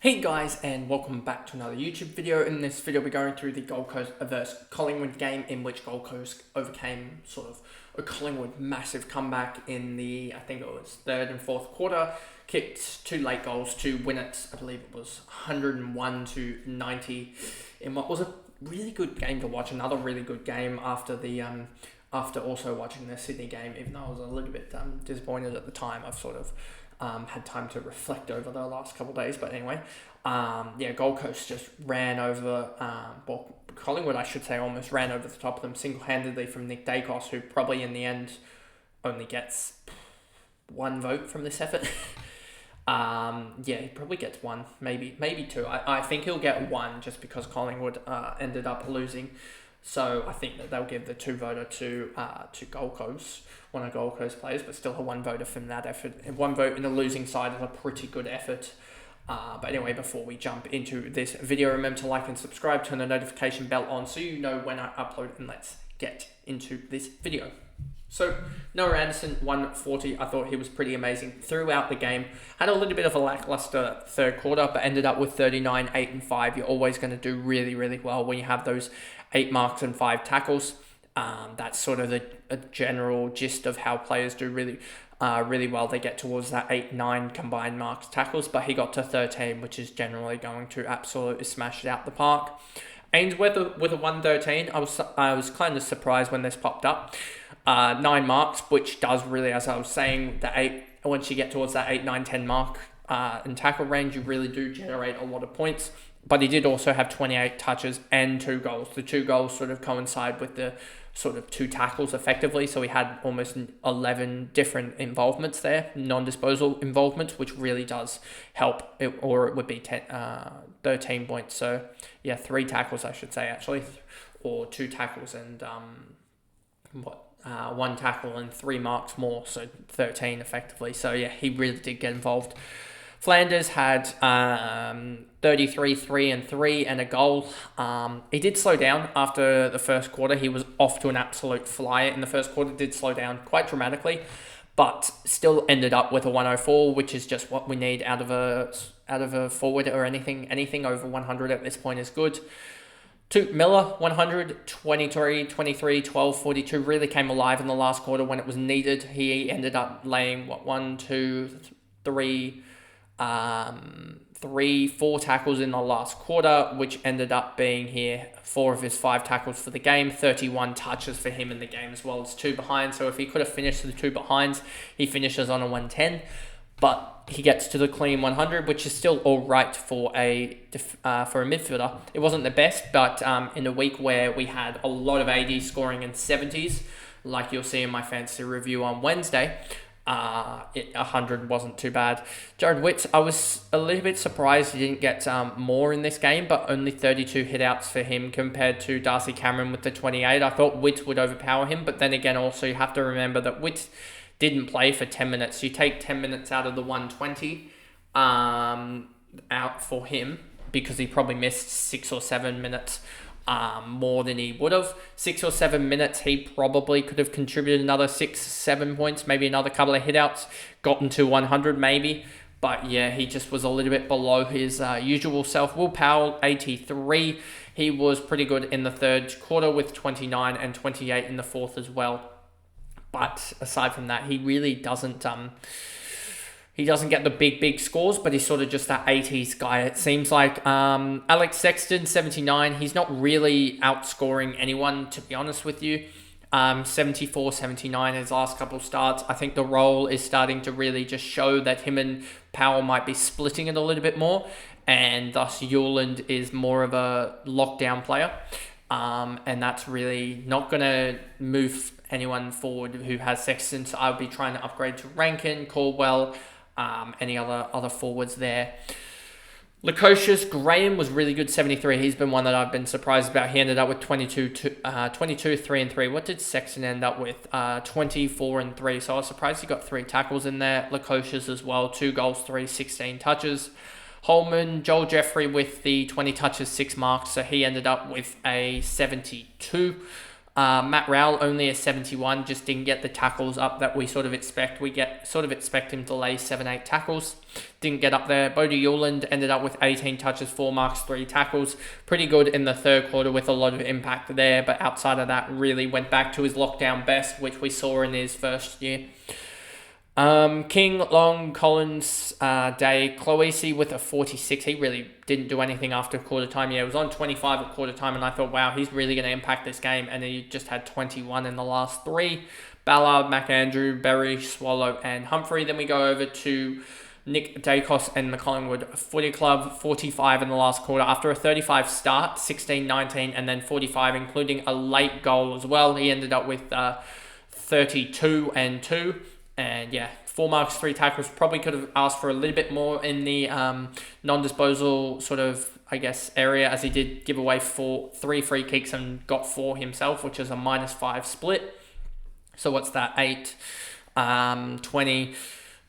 Hey guys, and welcome back to another YouTube video. In this video we're going through the Gold Coast versus Collingwood game, in which Gold Coast overcame sort of a Collingwood massive comeback in the, I think it was third and fourth quarter, kicked two late goals to win it. I believe it was 101-90 in what was a really good game to watch. Another really good game after the after also watching the Sydney game, even though I was a little bit disappointed at the time. I've sort of had time to reflect over the last couple of days, but anyway, Gold Coast just ran over, Collingwood, I should say, almost ran over the top of them single-handedly from Nick Dacos, who probably in the end only gets one vote from this effort. He probably gets one, maybe two. I think he'll get one just because Collingwood ended up losing. So I think that they'll give the two voter to Gold Coast, one of Gold Coast players, but still a one voter from that effort. And one vote in the losing side is a pretty good effort. But anyway, before we jump into this video, remember to like and subscribe, turn the notification bell on so you know when I upload, and let's get into this video. So, Noah Anderson, 140. I thought he was pretty amazing throughout the game. Had a little bit of a lackluster third quarter, but ended up with 39, 8 and 5. You're always going to do really, really well when you have those 8 marks and 5 tackles. That's sort of a general gist of how players do really well. They get towards that 8, 9 combined marks tackles, but he got to 13, which is generally going to absolutely smash it out the park. Ainsworth with a 113. I was kind of surprised when this popped up. 9 marks, which does really, as I was saying, once you get towards that 8, 9, 10 mark in tackle range, you really do generate a lot of points. But he did also have 28 touches and 2 goals. The 2 goals sort of coincide with the sort of 2 tackles effectively. So he had almost 11 different involvements there, non-disposal involvements, which really does help. It would be 13 points. So yeah, 3 tackles, I should say, actually, or 2 tackles and 1 tackle and 3 marks more, so 13 effectively. So yeah, he really did get involved. Flanders had 33, 3 and 3 and a goal. He did slow down after the first quarter. He was off to an absolute flyer in the first quarter, did slow down quite dramatically, but still ended up with a 104, which is just what we need out of a forward, or anything over 100 at this point is good. Miller, 100, 23, 23, 12, 42, really came alive in the last quarter when it was needed. He ended up laying, 4 tackles in the last quarter, which ended up being here 4 of his 5 tackles for the game, 31 touches for him in the game, as well as 2 behind. So if he could have finished the 2 behinds, he finishes on a 110. But he gets to the clean 100, which is still all right for a midfielder. It wasn't the best, but in a week where we had a lot of 80s scoring and 70s, like you'll see in my fantasy review on Wednesday, 100 wasn't too bad. Jared Witts, I was a little bit surprised he didn't get more in this game, but only 32 hitouts for him compared to Darcy Cameron with the 28. I thought Witts would overpower him, but then again, also you have to remember that Witts didn't play for 10 minutes. You take 10 minutes out of the 120 out for him, because he probably missed 6 or 7 minutes more than he would have. 6 or 7 minutes, he probably could have contributed another 6, 7 points, maybe another couple of hitouts, gotten to 100 maybe. But yeah, he just was a little bit below his usual self. Will Powell, 83. He was pretty good in the third quarter with 29 and 28 in the fourth as well. But aside from that, he really doesn't get the big scores, but he's sort of just that 80s guy, it seems like. Alex Sexton, 79. He's not really outscoring anyone, to be honest with you. 74, 79 his last couple of starts. I think the role is starting to really just show that him and Powell might be splitting it a little bit more, and thus Yuland is more of a lockdown player. And that's really not going to move anyone forward who has Sexton. So I'll be trying to upgrade to Rankin, Caldwell, any other forwards there. Lukosius, Graham was really good, 73. He's been one that I've been surprised about. He ended up with 22, 3 and 3. What did Sexton end up with? 24 and 3. So I was surprised he got 3 tackles in there. Lukosius as well, 2 goals, 3, 16 touches. Holman, Joel Jeffrey with the 20 touches, 6 marks. So he ended up with a 72. Matt Rowell only a 71, just didn't get the tackles up that we sort of expect. We expect him to lay 7-8 tackles. Didn't get up there. Bodie Yuland ended up with 18 touches, 4 marks, 3 tackles. Pretty good in the third quarter with a lot of impact there, but outside of that, really went back to his lockdown best, which we saw in his first year. King, Long, Collins, Day, Cloese with a 46. He really didn't do anything after quarter time. Yeah, it was on 25 at quarter time, and I thought, wow, he's really going to impact this game. And he just had 21 in the last 3. Ballard, McAndrew, Berry, Swallow, and Humphrey. Then we go over to Nick Dacos and the Collingwood Footy Club, 45 in the last quarter. After a 35 start, 16-19, and then 45, including a late goal as well. He ended up with 32 and 2. And yeah, 4 marks, 3 tackles. Probably could have asked for a little bit more in the non-disposal sort of, I guess, area, as he did give away 3 free kicks and got 4 himself, which is a -5 split. So what's that? 8, 20,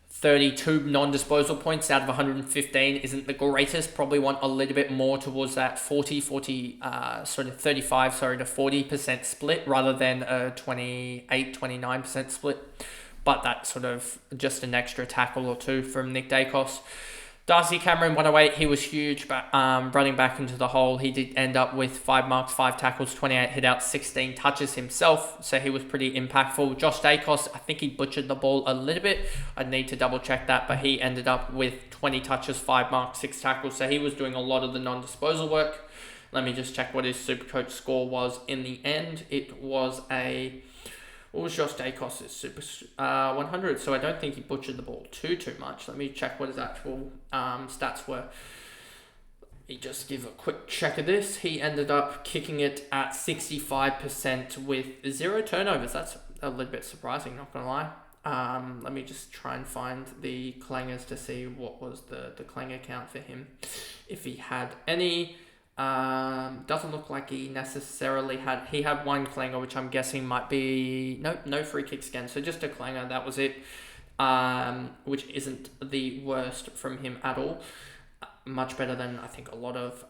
32 non-disposal points out of 115 isn't the greatest. Probably want a little bit more towards that 35 to 40% split rather than a 28, 29% split. But that's sort of just an extra tackle or 2 from Nick Dacos. Darcy Cameron, 108, he was huge, but running back into the hole, he did end up with 5 marks, 5 tackles, 28 hit outs, 16 touches himself, so he was pretty impactful. Josh Dacos, I think he butchered the ball a little bit. I'd need to double check that, but he ended up with 20 touches, 5 marks, 6 tackles, so he was doing a lot of the non-disposal work. Let me just check what his Supercoach score was in the end. It was what was Josh Dacos' Super 100? So I don't think he butchered the ball too much. Let me check what his actual stats were. Let me just give a quick check of this. He ended up kicking it at 65% with 0 turnovers. That's a little bit surprising, not going to lie. Let me just try and find the clangers to see what was the clanger count for him, if he had any. Doesn't look like he necessarily had. He had 1 clanger, which I'm guessing might be no free kicks again. So just a clanger. That was it. Which isn't the worst from him at all. Much better than I think a lot of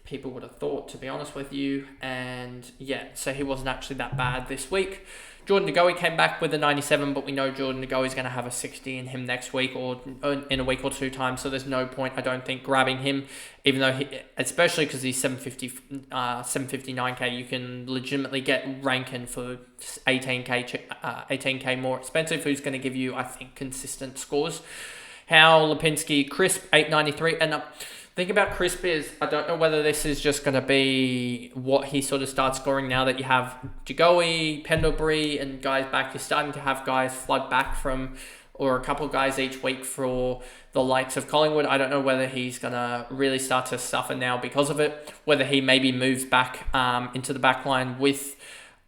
people would have thought, to be honest with you. And yeah, so he wasn't actually that bad this week. Jordan De Goey came back with a 97, but we know Jordan De Goey is going to have a 60 in him next week or in a week or 2 time, so there's no point, I don't think, grabbing him, even though, especially because he's 759k, you can legitimately get Rankin for 18k more expensive, who's going to give you, I think, consistent scores. Howell, Lipinski, Crisp, 893, and thing about Crisp is, I don't know whether this is just going to be what he sort of starts scoring now that you have Jagoe, Pendlebury, and guys back. You're starting to have guys flood back from, or a couple of guys each week for the likes of Collingwood. I don't know whether he's going to really start to suffer now because of it, whether he maybe moves back into the back line with,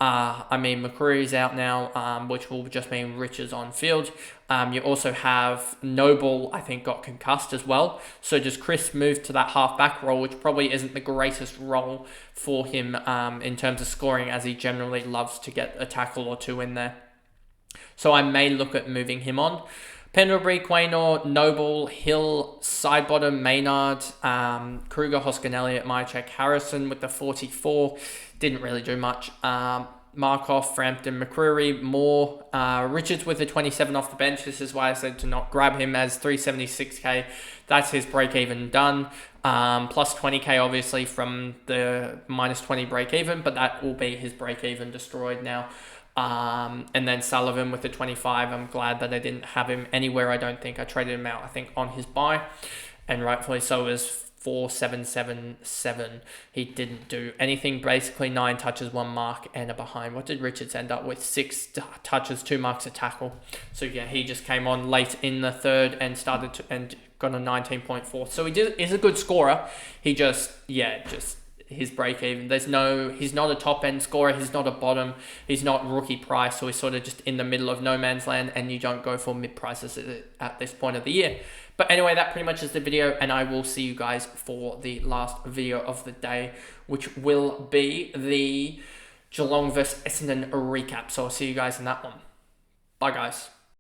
McCreary's out now, which will just mean Richards on field. You also have Noble, I think, got concussed as well. So just Chris moved to that half-back role, which probably isn't the greatest role for him in terms of scoring, as he generally loves to get a tackle or 2 in there. So I may look at moving him on. Pendlebury, Quaynor, Noble, Hill, Sidebottom, Maynard, Kruger, Hoskin, Elliott, Mychek, Harrison with the 44. Didn't really do much. Markov, Frampton, McCreary, Moore, Richards with a 27 off the bench. This is why I said to not grab him, as 376k. That's his break even done. Plus 20k obviously from the minus 20 break even, but that will be his break even destroyed now. And then Sullivan with the 25. I'm glad that I didn't have him anywhere. I don't think I traded him out, I think, on his buy, and rightfully so. Is 4777. He didn't do anything, basically 9 touches, 1 mark, and a behind. What did Richards end up with? 6 touches, 2 marks, a tackle. So yeah, he just came on late in the third and and got a 19.4. So is a good scorer. He just his break even. He's not a top end scorer. He's not a bottom. He's not rookie price. So he's sort of just in the middle of no man's land, and you don't go for mid prices at this point of the year. But anyway, that pretty much is the video, and I will see you guys for the last video of the day, which will be the Geelong vs Essendon recap. So I'll see you guys in that one. Bye, guys.